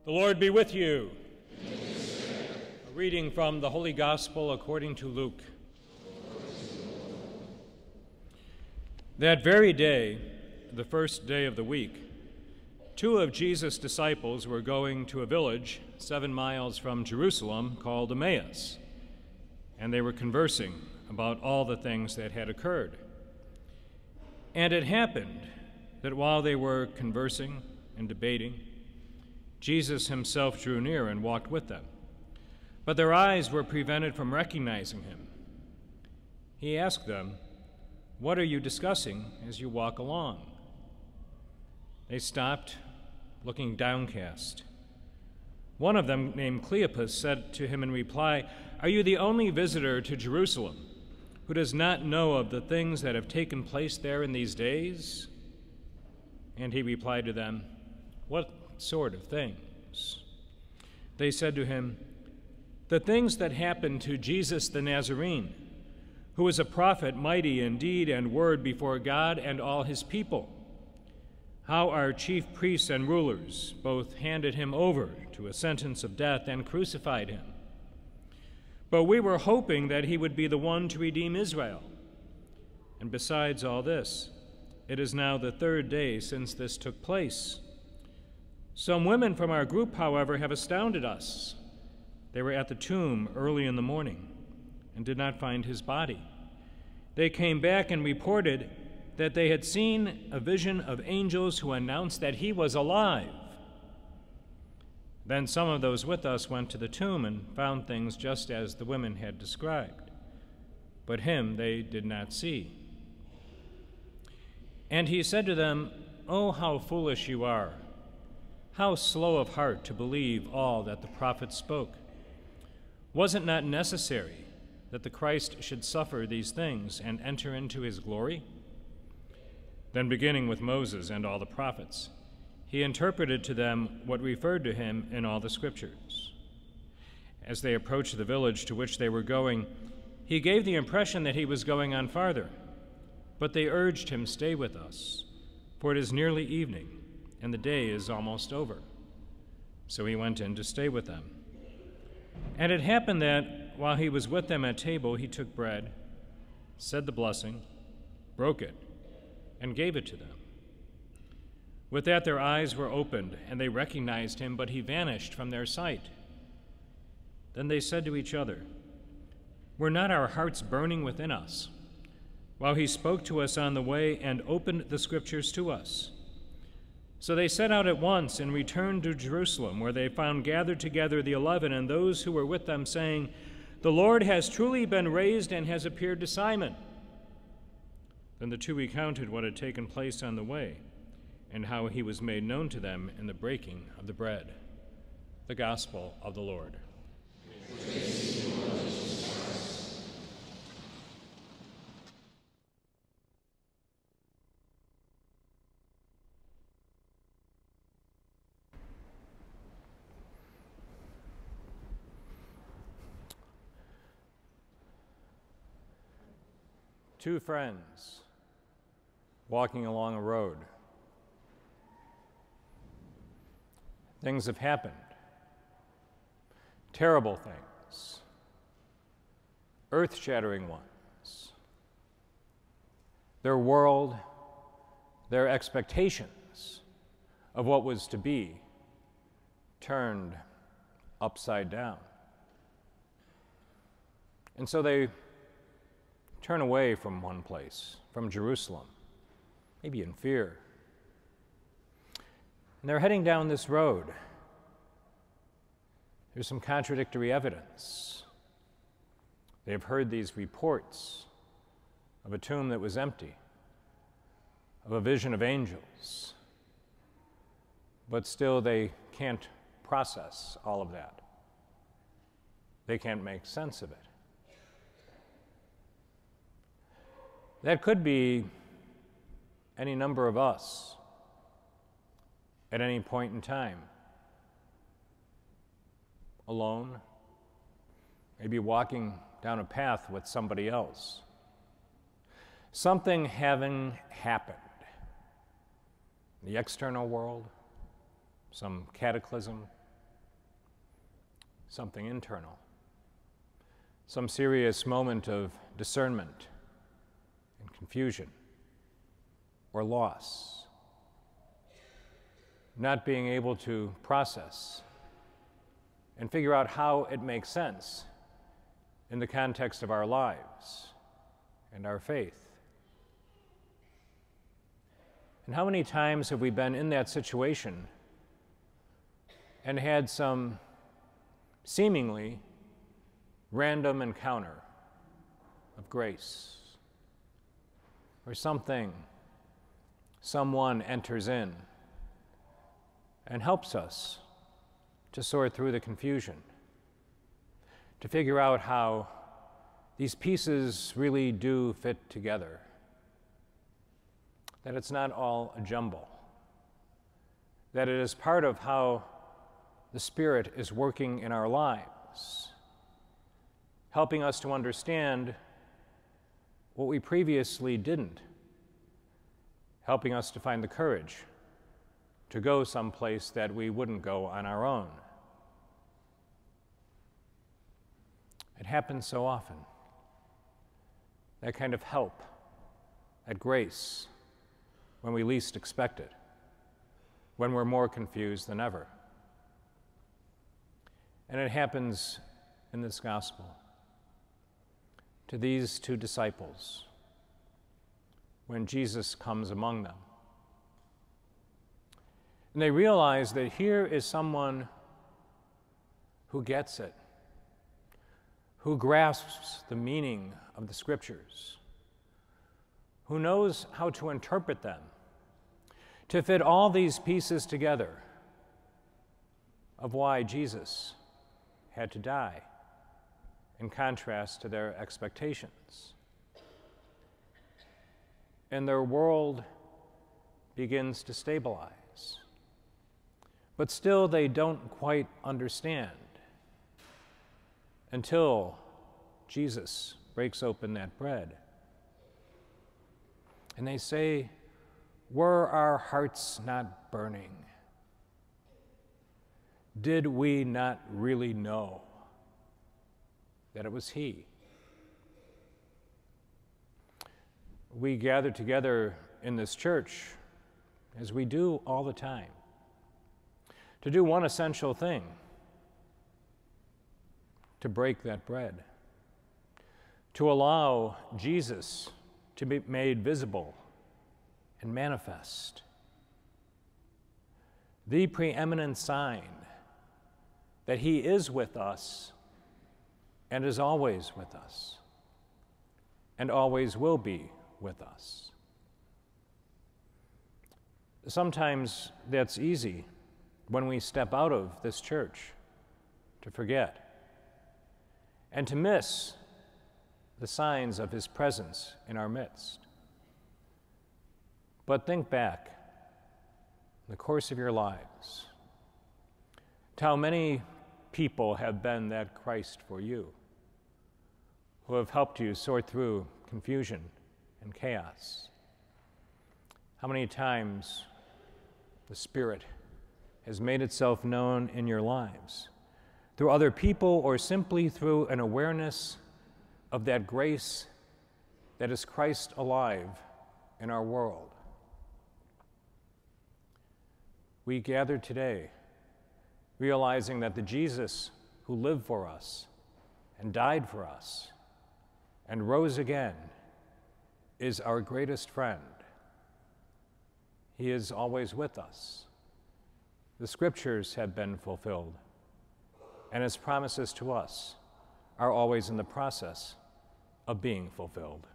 The Lord be with you. A reading from the Holy Gospel according to Luke. That very day, the first day of the week, 2 of Jesus' disciples were going to a village 7 miles from Jerusalem called Emmaus, and they were conversing about all the things that had occurred. And it happened that while they were conversing and debating, Jesus himself drew near and walked with them. But their eyes were prevented from recognizing him. He asked them, "What are you discussing as you walk along?" They stopped, looking downcast. One of them, named Cleopas, said to him in reply, "Are you the only visitor to Jerusalem who does not know of the things that have taken place there in these days?" And he replied to them, "What sort of things?" They said to him, "The things that happened to Jesus the Nazarene, who was a prophet, mighty in deed and word before God and all his people. How our chief priests and rulers both handed him over to a sentence of death and crucified him. But we were hoping that he would be the one to redeem Israel. And besides all this, it is now the 3rd day since this took place. Some women from our group, however, have astounded us. They were at the tomb early in the morning and did not find his body. They came back and reported that they had seen a vision of angels who announced that he was alive. Then some of those with us went to the tomb and found things just as the women had described, but him they did not see." And he said to them, "Oh, how foolish you are! How slow of heart to believe all that the prophets spoke! Was it not necessary that the Christ should suffer these things and enter into his glory?" Then, beginning with Moses and all the prophets, he interpreted to them what referred to him in all the Scriptures. As they approached the village to which they were going, he gave the impression that he was going on farther, but they urged him, "Stay with us, for it is nearly evening, and the day is almost over." So he went in to stay with them. And it happened that, while he was with them at table, he took bread, said the blessing, broke it, and gave it to them. With that their eyes were opened, and they recognized him, but he vanished from their sight. Then they said to each other, "Were not our hearts burning within us while he spoke to us on the way and opened the Scriptures to us?" So they set out at once and returned to Jerusalem, where they found gathered together the 11 and those who were with them, saying, "The Lord has truly been raised and has appeared to Simon." Then the 2 recounted what had taken place on the way and how he was made known to them in the breaking of the bread. The Gospel of the Lord. Two friends walking along a road. Things have happened. Terrible things. Earth-shattering ones. Their world, their expectations of what was to be, turned upside down. And so they turn away from one place, from Jerusalem, maybe in fear. And they're heading down this road. There's some contradictory evidence. They've heard these reports of a tomb that was empty, of a vision of angels, but still they can't process all of that. They can't make sense of it. That could be any number of us at any point in time. Alone, maybe walking down a path with somebody else. Something having happened. The external world, some cataclysm, something internal, some serious moment of discernment and confusion or loss, not being able to process and figure out how it makes sense in the context of our lives and our faith. And how many times have we been in that situation and had some seemingly random encounter of grace, where someone enters in and helps us to sort through the confusion, to figure out how these pieces really do fit together, that it's not all a jumble, that it is part of how the Spirit is working in our lives, helping us to understand what we previously didn't, helping us to find the courage to go someplace that we wouldn't go on our own. It happens so often. That kind of help, that grace, when we least expect it, when we're more confused than ever. And it happens in this gospel to these two disciples when Jesus comes among them. And they realize that here is someone who gets it, who grasps the meaning of the Scriptures, who knows how to interpret them, to fit all these pieces together of why Jesus had to die, in contrast to their expectations. And their world begins to stabilize. But still they don't quite understand until Jesus breaks open that bread. And they say, "Were our hearts not burning? Did we not really know that it was He?" We gather together in this church, as we do all the time, to do one essential thing: to break that bread, to allow Jesus to be made visible and manifest, the preeminent sign that He is with us and is always with us and always will be with us. Sometimes that's easy when we step out of this church to forget and to miss the signs of His presence in our midst. But think back in the course of your lives to how many people have been that Christ for you, who have helped you sort through confusion and chaos. How many times the Spirit has made itself known in your lives through other people or simply through an awareness of that grace that is Christ alive in our world. We gather today realizing that the Jesus who lived for us and died for us and rose again is our greatest friend. He is always with us. The Scriptures have been fulfilled, and His promises to us are always in the process of being fulfilled.